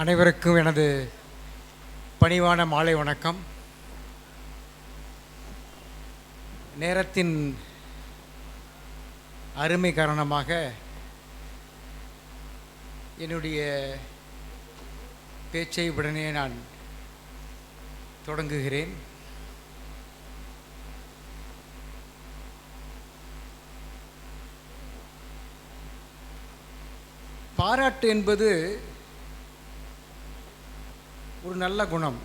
அனைவருக்கும் எனது பணிவான மாலை வணக்கம். நேரத்தின் அருமை காரணமாக என்னுடைய பேச்சை உடனே நான் தொடங்குகிறேன். பாராட்டு என்பது ஒரு நல்ல குணம்.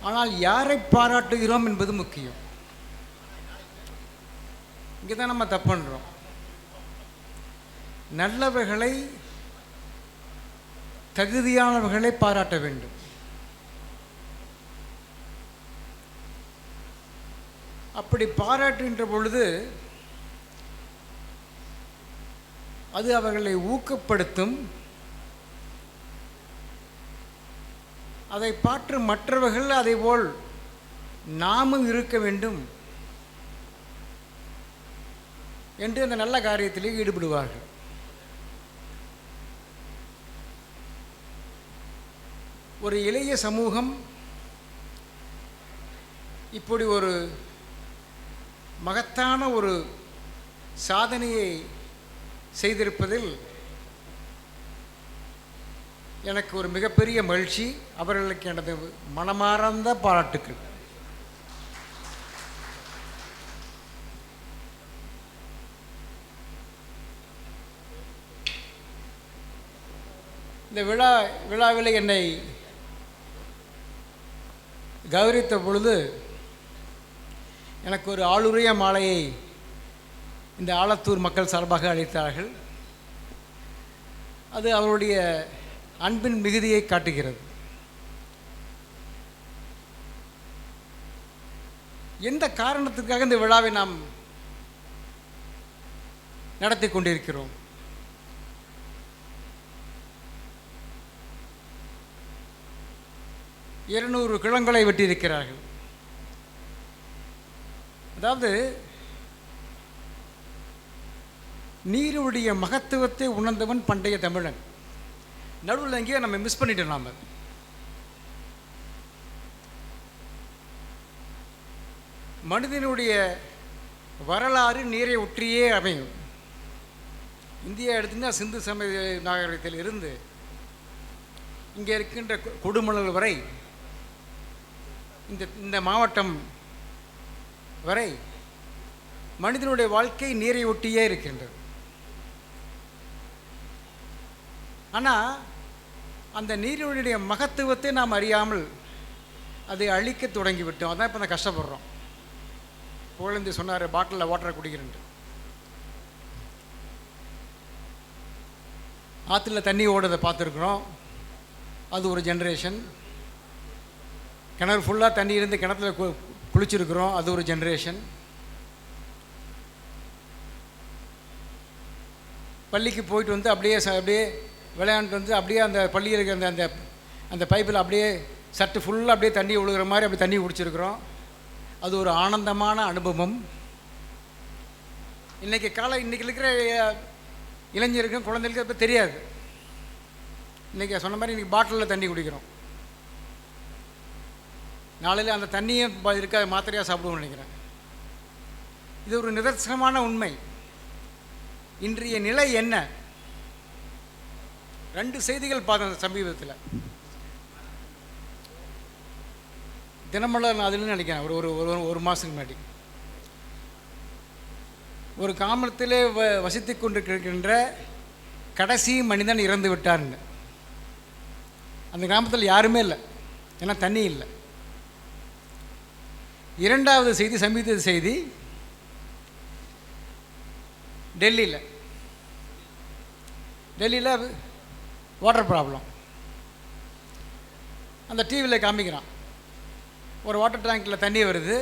ஆனால் யாரை பாராட்டுகிறோம் என்பது முக்கியம். இங்கே தான் நம்ம தப்பு பண்ணுறோம். நல்லவர்களை, தகுதியானவர்களை பாராட்ட வேண்டும். அப்படி பாராட்டுகின்ற பொழுது அது அவர்களை ஊக்கப்படுத்தும். அதை பார்த்து மற்றவர்கள் அதேபோல் நாமும் இருக்க வேண்டும் என்று அந்த நல்ல காரியத்திலே ஈடுபடுவார்கள். ஒரு இளைய சமூகம் இப்படி ஒரு மகத்தான ஒரு சாதனையை செய்திருப்பதில் எனக்கு ஒரு மிகப்பெரிய மகிழ்ச்சி. அவர்களுக்கு எனது மனமார்ந்த பாராட்டுக்கள். இந்த விழாவில் என்னை கௌரவித்த பொழுது எனக்கு ஒரு ஆளுரிய மாலையை இந்த ஆலத்தூர் மக்கள் சார்பாக அளித்தார்கள். அது அவருடைய அன்பின் மிகுதியை காட்டுகிறது. எந்த காரணத்துக்காக இந்த விழாவை நாம் நடத்தி கொண்டிருக்கிறோம்? இருநூறு கிழங்களை வெட்டியிருக்கிறார்கள். அதாவது நீருடைய மகத்துவத்தை உணர்ந்தவன் பண்டைய தமிழன். நடுவில் எங்கேயோ நம்ம மிஸ் பண்ணிட்டோம். நாம் மனிதனுடைய வரலாறு நீரை ஒற்றியே அமையும். இந்தியா எடுத்துன்னா சிந்து சமய நாகரிகத்தில் இருந்து இங்கே இருக்கின்ற கொடுமணல் வரை, இந்த மாவட்டம் வரை மனிதனுடைய வாழ்க்கை நீரை ஒட்டியே இருக்கின்றது. ஆனால் அந்த நீரினுடைய மகத்துவத்தை நாம் அறியாமல் அதை அழிக்க தொடங்கிவிட்டோம். அதான் இப்போ நான் கஷ்டப்படுறோம். புகழேந்தி சொன்னார், பாட்டிலில் வாட்டரை குடிக்கிறேன். ஆற்றுல தண்ணி ஓடுறதை பார்த்துருக்குறோம். அது ஒரு ஜென்ரேஷன். கிணறு ஃபுல்லாக தண்ணி இருந்து கிணத்துல குளிச்சிருக்கிறோம். அது ஒரு ஜென்ரேஷன். பள்ளிக்கு போயிட்டு வந்து அப்படியே விளையாண்டு வந்து அப்படியே அந்த பள்ளியில் இருக்கிற அந்த அந்த பைப்பில் அப்படியே சட்டு ஃபுல்லாக அப்படியே தண்ணி விழுகிற மாதிரி அப்படி தண்ணி குடிச்சிருக்கிறோம். அது ஒரு ஆனந்தமான அனுபவம். இன்றைக்கி இருக்கிற இளைஞருக்கும் குழந்தைகளுக்கு இப்போ தெரியாது. இன்றைக்கி சொன்ன மாதிரி இன்றைக்கி பாட்டிலில் தண்ணி குடிக்கிறோம். நாளையில் அந்த தண்ணியும் இருக்க மாத்திரையாக சாப்பிடுவோம்னு நினைக்கிறேன். இது ஒரு நிதர்சனமான உண்மை. இன்றைய நிலை என்ன? 2 செய்திகள் பார்த்தேன் சமீபத்தில். தினமலர் அதுன்னு நினைக்கிறேன். ஒரு மாதத்துக்கு முன்னாடி ஒரு கிராமத்திலே வசித்து கொண்டிருக்கின்ற கடைசி மனிதன் இறந்து விட்டார்னு. அந்த கிராமத்தில் யாருமே இல்லை, ஏன்னா தண்ணி இல்லை. 2வது செய்தி, சமீப செய்தி, டெல்லியில் வாட்டர் ப்ராப்ளம். அந்த டிவியில் காமிக்கிறான். ஒரு வாட்டர் டேங்கில் தண்ணி வருது.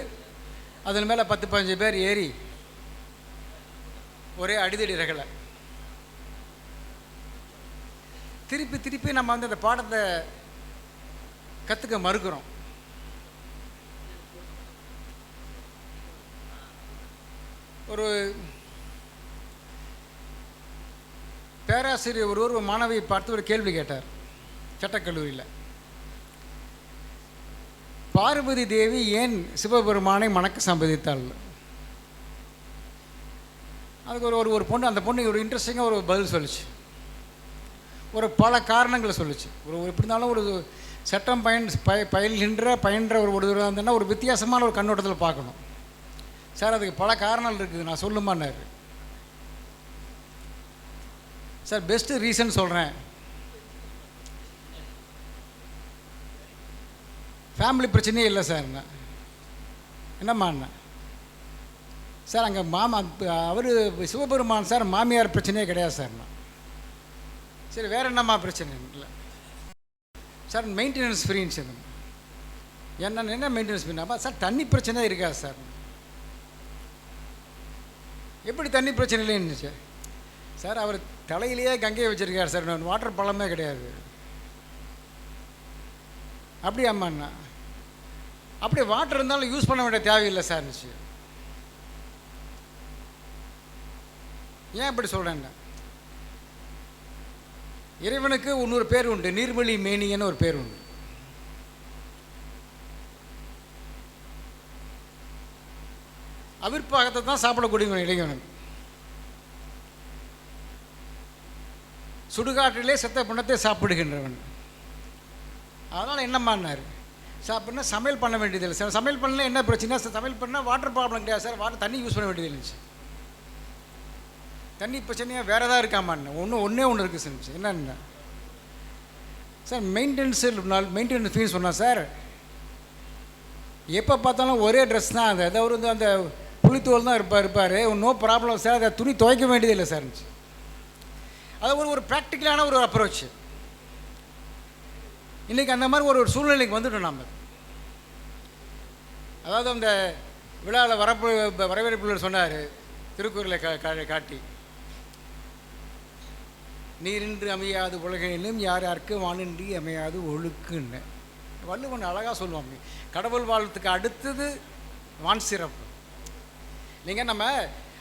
அதன் மேலே 10-15 பேர் ஏறி ஒரே அடிதடி ரகலை. திருப்பி நம்ம வந்து அந்த பாடத்தை கற்றுக்க மறுக்கிறோம். ஒரு பேராசிரியர் ஒரு மாணவியை பார்த்து ஒரு கேள்வி கேட்டார் சட்டக்கல்லூரியில். பார்வதி தேவி ஏன் சிவபெருமானை மணக்க சம்மதித்தாள்? அதுக்கு ஒரு பொண்ணு, அந்த பொண்ணு ஒரு இன்ட்ரெஸ்டிங்காக ஒரு பதில் சொல்லிச்சு. ஒரு பல காரணங்களை சொல்லிச்சு. எப்படி இருந்தாலும் ஒரு சட்டம் பயின்ற ஒரு இருந்ததுன்னா ஒரு வித்தியாசமான ஒரு கண்ணோட்டத்தில் பார்க்கணும். சார் அதுக்கு பல காரணங்கள் இருக்குது, நான் சொல்லுமான்னாரு. சார் பெஸ்ட்டு ரீசன் சொல்கிறேன். ஃபேமிலி பிரச்சனையே இல்லை சார். என்னம்மா அண்ணன் சார் அங்கே அவர் சிவபெருமான் சார், மாமியார் பிரச்சனையே கிடையாது சார். சரி வேறு என்னம்மா பிரச்சனை இல்லை சார்? மெயின்டெனன்ஸ் ஃப்ரீன்னு சார். என்ன மெயின்டெனன்ஸ் ஃப்ரீனாப்பா சார்? தண்ணி பிரச்சனை இருக்காது சார். எப்படி தண்ணி பிரச்சனை இல்லைன்னு சார்? அவர் தலையிலேயே கங்கையை வச்சுருக்கார் சார், வாட்டர் ப்ராப்ளமே கிடையாது. அப்படியாம்மாண்ணா? அப்படி வாட்டர் இருந்தாலும் யூஸ் பண்ண வேண்டிய தேவையில்லை சார். ஏன் அப்படி சொல்கிறேன்னா, இறைவனுக்கு இன்னொரு பேர் உண்டு, நீர்மொழி மேனியன்னு ஒரு பேர் உண்டு. அவிர்ப்பாகத்தை தான் சாப்பிடக்கூடிய இளைஞனுக்கு. சுடுகாட்டிலே செத்த பிணத்தை சாப்பிடுகின்றவன். அதனால் என்னம்மான்னாரு, சாப்பிட்னா சமையல் பண்ண வேண்டியதில்லை சார். சமையல் பண்ணல என்ன பிரச்சனை? சமையல் பண்ணால் வாட்டர் ப்ராப்ளம் கிடையாது சார். தண்ணி யூஸ் பண்ண வேண்டியது இருந்துச்சு. தண்ணி பிரச்சனையாக வேறு ஏதாவது இருக்காமான்னு ஒன்றே ஒன்று இருக்குது சார். என்னென்ன சார் மெயின்டெனன்ஸ் ஃபீஸ் சொன்னால் சார், எப்போ பார்த்தாலும் ஒரே ட்ரெஸ் தான். அவர் வந்து அந்த புளித்தோல் தான் இருப்பார். No problem sir. அதை துணி துவைக்க வேண்டியதில்லை சார். அது ஒரு ப்ராக்டிக்கலான ஒரு அப்ரோச். இன்றைக்கி அந்த மாதிரி ஒரு சூழ்நிலைக்கு வந்துட்டோம் நாம். அதாவது அந்த விழாவில் வரவேற்புள்ள சொன்னார் திருக்குறளை காட்டி, நீரின்றி அமையாது உலகினும் யார் யாருக்கு வானின்றி அமையாது ஒழுக்குன்னு வள்ளுவன் அழகாக சொல்லுவாங்க. கடவுள் வாழ்த்துக்கு அடுத்தது வான் சிறப்பு. நீங்கள் நம்ம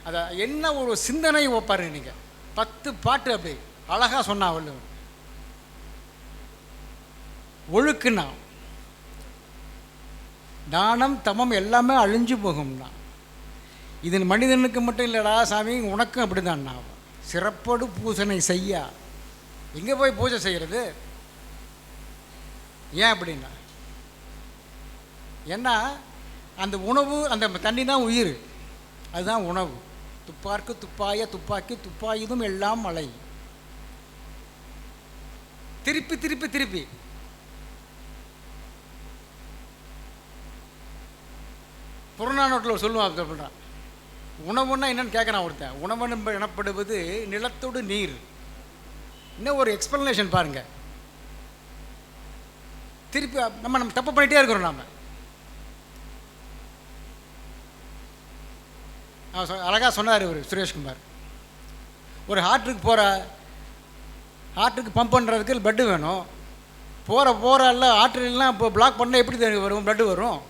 அதை என்ன ஒரு சிந்தனை வைப்பாருங்க. நீங்கள் 10 பாட்டு அப்படி அழகாக சொன்னா வள்ளுவன். ஒழுக்குன்னா தானம் தமம் எல்லாமே அழிஞ்சு போகும்னா, இது மனிதனுக்கு மட்டும் இல்லைடா சாமி, உனக்கும் அப்படி தான்ண்ணா. சிறப்போடு பூசனை செய்யா. எங்கே போய் பூஜை செய்கிறது? ஏன் அப்படின்னா, ஏன்னா அந்த உணவு, அந்த தண்ணி தான் உயிர், அதுதான் உணவு. துப்பார்க்கு துப்பாய துப்பாக்கி துப்பாயுதும் எல்லாம் மழை. திருப்பி திருப்பி திருப்பி புறநானூற்றில் சொல்லுவான். சொல்கிறான், உணவுன்னா என்னன்னு கேட்குறான் ஒருத்தன். உணவு எனப்படுவது நிலத்தோடு நீர். இன்னும் ஒரு எக்ஸ்பிளனேஷன் பாருங்கள். திருப்பி நம்ம தப்பு பண்ணிகிட்டே இருக்கிறோம். நாம் அழகாக சொன்னார் இவர் சுரேஷ்குமார். ஒரு ஹார்ட்டுக்கு பம்ப் பண்ணுறதுக்கு பிளட்டு வேணும். போகிறல்ல ஆர்டரியெல்லாம் இப்போ பிளாக் பண்ணால் எப்படி தண்ணி வரும்? பிளட்டு வரும்.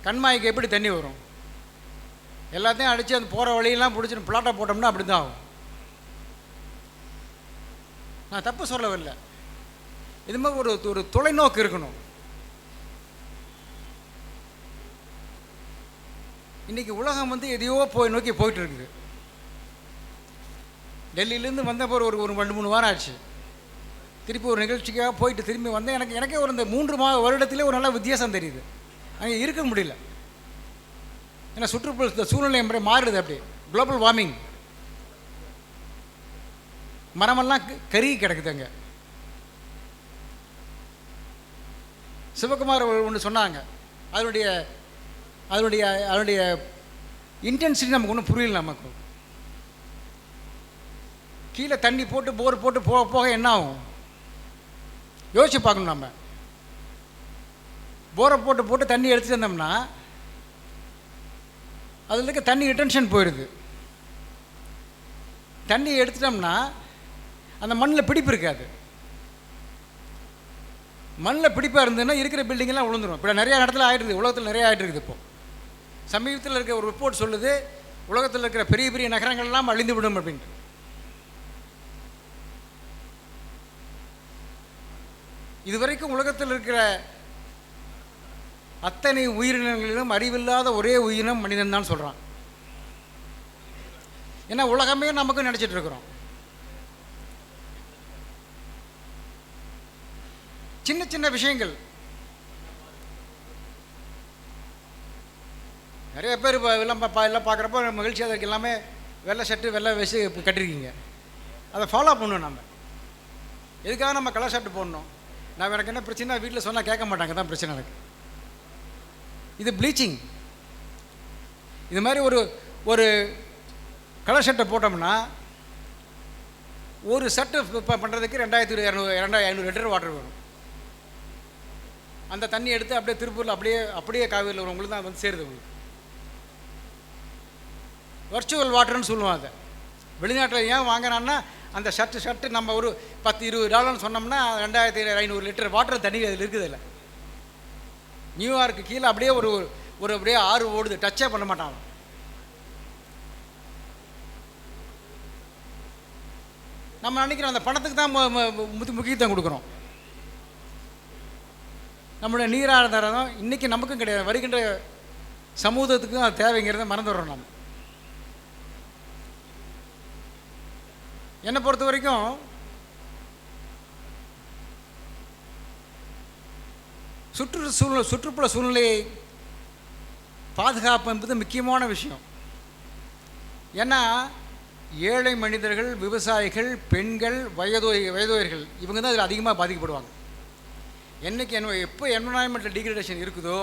கண்மாய்க்கு எப்படி தண்ணி வரும்? எல்லாத்தையும் அடித்து அந்த போகிற வழியெல்லாம் பிடிச்சிட்டு பிளாட்டாக போட்டோம்னா அப்படி தான் ஆகும். நான் தப்பு சொல்லவில்லை. இது மாதிரி ஒரு தொலைநோக்கு இருக்கணும். இன்றைக்கி உலகம் வந்து எதையோ நோக்கி போயிட்டு இருக்குது. டெல்லியிலேருந்து வந்தப்போ ஒரு 2-3 வாரம் ஆச்சு. திருப்பி ஒரு நிகழ்ச்சிக்காக போயிட்டு திரும்பி வந்தேன். எனக்கே இந்த 3 வருடத்திலே ஒரு நல்ல வித்தியாசம் தெரியுது. அங்கே இருக்க முடியல. ஏன்னா சுற்றுப்புற சூழ்நிலை மாறுது. அப்படி குளோபல் வார்மிங், மரமெல்லாம் கருகி கிடக்குது. அங்கே சிவகுமார் ஒன்று சொன்னாங்க. அதனுடைய இன்டென்சிட்டி நமக்கு ஒன்றும் புரியல. நமக்கு கீழே தண்ணி போட்டு போர் போட்டு போக போக என்ன ஆகும் யோசிச்சு பார்க்கணும். நம்ம போரை போட்டு தண்ணி எடுத்துட்டு வந்தோம்னா அதில் இருக்க தண்ணி ரிட்டன்ஷன் போயிடுது. தண்ணி எடுத்துட்டோம்னா அந்த மண்ணில் பிடிப்பு இருக்காது. மண்ணில் பிடிப்பாக இருந்ததுன்னா இருக்கிற பில்டிங்கெல்லாம் விழுந்துடும். இப்போ நிறையா இடத்துல ஆகிட்டு உலகத்தில் நிறையா ஆகிட்டு இருக்குது. இப்போது சமீபத்தில் இருக்க ஒரு ரிப்போர்ட் சொல்லுது, உலகத்தில் இருக்கிற பெரிய பெரிய நகரங்கள்லாம் அழிந்து விடும் அப்படின்ட்டு. இதுவரைக்கும் உலகத்தில் இருக்கிற அத்தனை உயிரினங்களிலும் அறிவில்லாத ஒரே உயிரினம் மனிதன் தான் சொல்கிறான். ஏன்னா உலகமே நமக்கு நினச்சிட்டு இருக்கிறோம். சின்ன சின்ன விஷயங்கள் நிறைய பேர் எல்லாம் பார்க்குறப்போ மகிழ்ச்சியாக இருக்குது. எல்லாமே வெள்ளை ஷர்ட்டு வெள்ளை வச்சு கட்டிருக்கீங்க. அதை ஃபாலோ பண்ணணும். நம்ம எதுக்காக நம்ம கலர் ஷர்ட்டு போடணும்? நான் எனக்கு என்ன பிரச்சனை வீட்டில் சொன்னால் கேட்க மாட்டாங்க, தான் பிரச்சனை எனக்கு. இது ப்ளீச்சிங். இது மாதிரி ஒரு கலர் ஷர்ட்டை போட்டோம்னா ஒரு ஷர்ட்டு இப்போ பண்ணுறதுக்கு 2200 லிட்டர் வாட்டர் வரும். அந்த தண்ணி எடுத்து அப்படியே திருப்பூரில் அப்படியே காவேரியில் வரும். உங்களுக்கு தான் வந்து சேருது. உங்களுக்கு வர்ச்சுவல் வாட்டர்னு சொல்லுவோம். அதை வெளிநாட்டில் ஏன் வாங்கினான்னா அந்த ஷர்ட்டு நம்ம ஒரு $10-20 சொன்னோம்னா 2500 லிட்டர் வாட்டர் தண்ணி அதில் இருக்குது. இல்லை, நியூயார்க்கு கீழே அப்படியே ஒரு அப்படியே ஆறு ஓடுது, டச்சே பண்ண மாட்டான். நம்ம நினைக்கிறோம் அந்த பணத்துக்கு தான் முக்கியத்துவம் கொடுக்குறோம். நம்மளுடைய நீராதாரம் இன்றைக்கி நமக்கும் கிடையாது, வருகின்ற சமூகத்துக்கும் அது தேவைங்கிறத மறந்துடுறோம். நம்ம என்னை பொறுத்த வரைக்கும் சுற்றுப்புற சூழ்நிலையை பாதுகாப்பு என்பது முக்கியமான விஷயம். ஏன்னா ஏழை மனிதர்கள், விவசாயிகள், பெண்கள், வயதோயர்கள் இவங்க தான் அதில் அதிகமாக பாதிக்கப்படுவாங்க. என்றைக்கு எப்போ என்விரான்மெண்டல் டிகிரேடேஷன் இருக்குதோ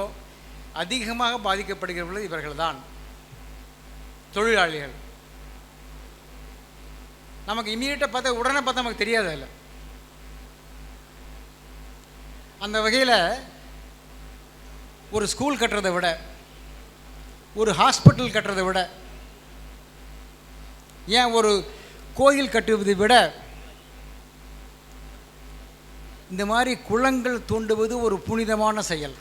அதிகமாக பாதிக்கப்படுகிறவர்கள் இவர்கள் தான், தொழிலாளிகள். நமக்கு இமீடியட்டாக பார்த்தா உடனே பார்த்தா நமக்கு தெரியாது. அதில் அந்த வகையில் ஒரு ஸ்கூல் கட்டுறதை விட, ஒரு ஹாஸ்பிட்டல் கட்டுறதை விட, ஏன் ஒரு கோயில் கட்டுவதை விட இந்த மாதிரி குளங்கள் தோண்டுவது ஒரு புனிதமான செயல்.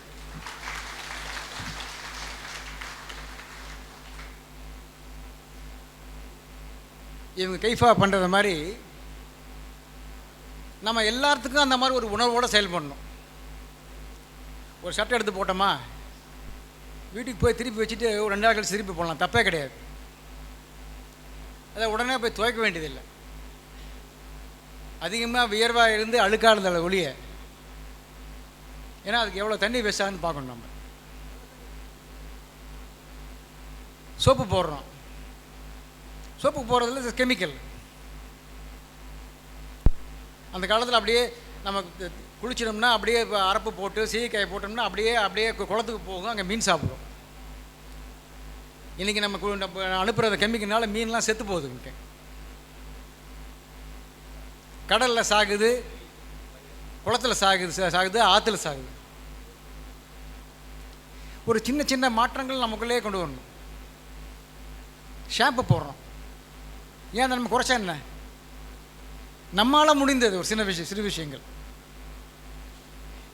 இவங்க கைஃபா பண்ணுறது மாதிரி நம்ம எல்லாத்துக்கும் அந்த மாதிரி ஒரு உணர்வோடு செயல்படணும். ஒரு ஷர்ட் எடுத்து போட்டோமா வீட்டுக்கு போய் திருப்பி வச்சுட்டு ஒரு 2 நாள் கழிச்சு திருப்பி போடலாம், தப்பே கிடையாது. அதை உடனே போய் துவைக்க வேண்டியதில்லை. அதிகமாக வியர்வாக இருந்து அழுக்காடுதலை ஒழிய, ஏன்னா அதுக்கு எவ்வளோ தண்ணி வேஸ்டான்னு பார்க்கணும். நம்ம சோப்பு போடுறோம், சோப்பு போடுறதுல கெமிக்கல். அந்த காலத்தில் அப்படியே நம்ம குளிச்சிட்டோம்னா அப்படியே அரப்பு போட்டு சீக்காய் போட்டோம்னா அப்படியே குளத்துக்கு போகும், அங்கே மீன் சாப்பிடும். இன்றைக்கி நம்ம அனுப்புகிற கெமிக்கல்னால மீன்லாம் செத்து போகுது. இங்கே கடலில் சாகுது, குளத்தில் சாகுது, ஆற்றுல சாகுது. ஒரு சின்ன சின்ன மாற்றங்கள் நமக்குள்ளே கொண்டு வரணும். ஷாம்பு போடுறோம், ஏன் நம்ம குறைச்சா என்ன? நம்மளால் முடிந்தது ஒரு சிறு விஷயங்கள்.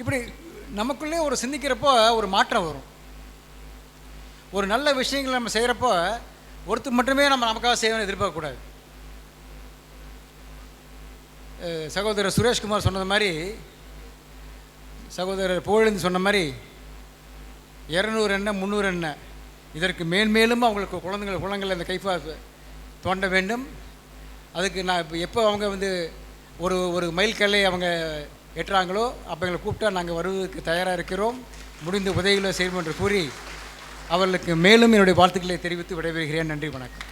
இப்படி நமக்குள்ளே ஒரு சிந்திக்கிறப்போ ஒரு மாற்றம் வரும். ஒரு நல்ல விஷயங்களை நம்ம செய்கிறப்போ ஒருத்தர் மட்டுமே நமக்காக செய்யணும்னு எதிர்பார்க்கக்கூடாது. சகோதரர் சுரேஷ்குமார் சொன்னது மாதிரி, சகோதரர் புகழேந்தி சொன்ன மாதிரி 200 என்ன 300 என்ன, இதற்கு மேன்மேலும் அவங்களுக்கு குளங்கள் இந்த கைஃபா தோண்ட வேண்டும். அதுக்கு நான் எப்போ அவங்க ஒரு மைல்கல்லை அவங்க எட்டுறாங்களோ அப்போ எங்களை கூப்பிட்டா நாங்கள் வருவதற்கு தயாராக இருக்கிறோம். முடிந்த உதவிகளை செய்வோம் என்று கூறி அவர்களுக்கு மேலும் என்னுடைய வாழ்த்துக்களை தெரிவித்து விடைபெறுகிறேன். நன்றி, வணக்கம்.